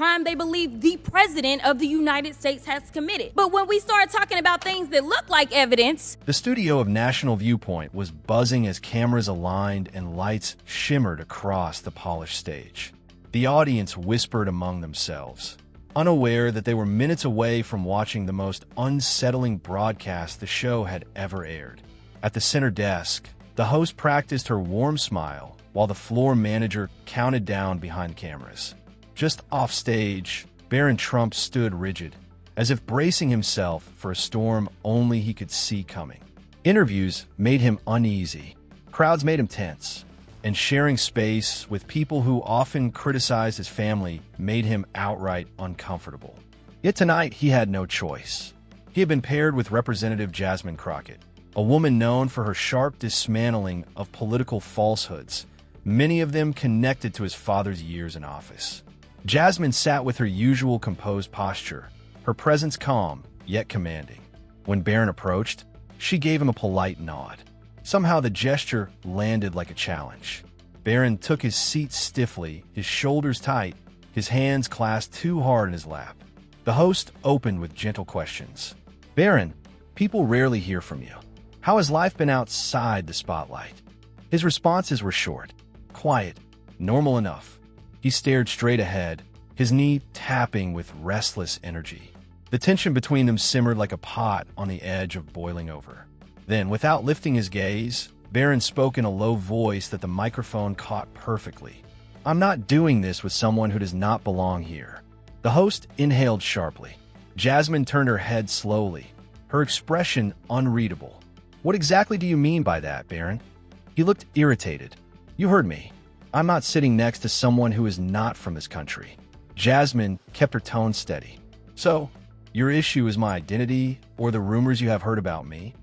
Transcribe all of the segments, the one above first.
crime they believe the president of the United States has committed. But when we start talking about things that look like evidence... The studio of National Viewpoint was buzzing as cameras aligned and lights shimmered across the polished stage. The audience whispered among themselves, unaware that they were minutes away from watching the most unsettling broadcast the show had ever aired. At the center desk, the host practiced her warm smile while the floor manager counted down behind cameras. Just off stage, Barron Trump stood rigid, as if bracing himself for a storm only he could see coming. Interviews made him uneasy, crowds made him tense, and sharing space with people who often criticized his family made him outright uncomfortable. Yet tonight, he had no choice. He had been paired with Representative Jasmine Crockett, a woman known for her sharp dismantling of political falsehoods, many of them connected to his father's years in office. Jasmine sat with her usual composed posture, her presence calm, yet commanding. When Barron approached, she gave him a polite nod. Somehow the gesture landed like a challenge. Barron took his seat stiffly, his shoulders tight, his hands clasped too hard in his lap. The host opened with gentle questions. "Barron, people rarely hear from you. How has life been outside the spotlight?" His responses were short, quiet, normal enough. He stared straight ahead, his knee tapping with restless energy. The tension between them simmered like a pot on the edge of boiling over. Then, without lifting his gaze, Barron spoke in a low voice that the microphone caught perfectly. "I'm not doing this with someone who does not belong here." The host inhaled sharply. Jasmine turned her head slowly, her expression unreadable. "What exactly do you mean by that, Barron?" He looked irritated. "You heard me. I'm not sitting next to someone who is not from this country." Jasmine kept her tone steady. "So, your issue is my identity or the rumors you have heard about me?"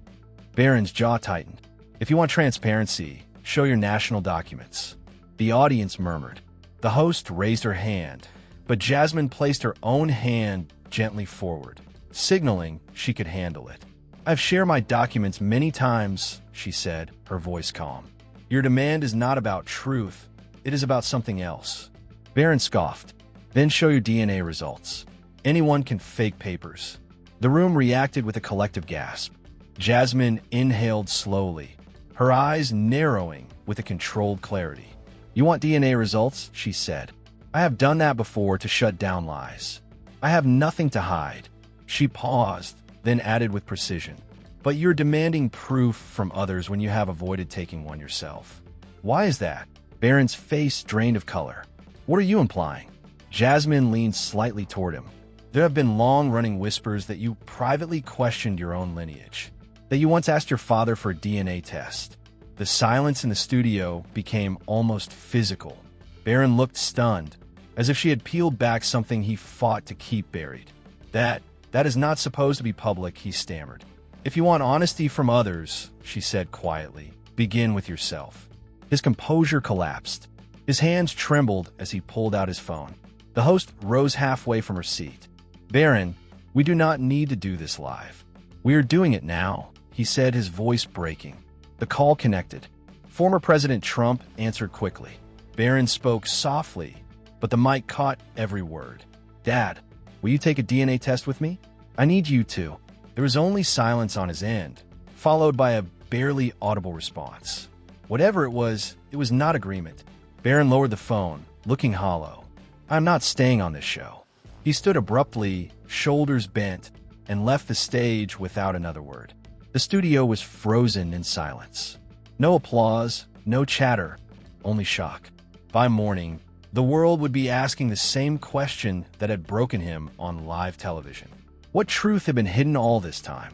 Barron's jaw tightened. "If you want transparency, show your national documents." The audience murmured. The host raised her hand, but Jasmine placed her own hand gently forward, signaling she could handle it. "I've shared my documents many times," she said, her voice calm. "Your demand is not about truth. It is about something else." Barron scoffed. "Then show your DNA results. Anyone can fake papers." The room reacted with a collective gasp. Jasmine inhaled slowly, her eyes narrowing with a controlled clarity. "You want DNA results?" she said. "I have done that before to shut down lies. I have nothing to hide." She paused, then added with precision. "But you're demanding proof from others when you have avoided taking one yourself. Why is that?" Barron's face drained of color. "What are you implying?" Jasmine leaned slightly toward him. "There have been long-running whispers that you privately questioned your own lineage, that you once asked your father for a DNA test." The silence in the studio became almost physical. Barron looked stunned, as if she had peeled back something he fought to keep buried. That is not supposed to be public," he stammered. "If you want honesty from others," she said quietly, "begin with yourself." His composure collapsed. His hands trembled as he pulled out his phone. The host rose halfway from her seat. "Barron, we do not need to do this live. We are doing it now," he said, his voice breaking. The call connected. Former President Trump answered quickly. Barron spoke softly, but the mic caught every word. "Dad, will you take a DNA test with me? I need you to." There was only silence on his end, followed by a barely audible response. Whatever it was not agreement. Barron lowered the phone, looking hollow. "I'm not staying on this show." He stood abruptly, shoulders bent, and left the stage without another word. The studio was frozen in silence. No applause, no chatter, only shock. By morning, the world would be asking the same question that had broken him on live television. What truth had been hidden all this time?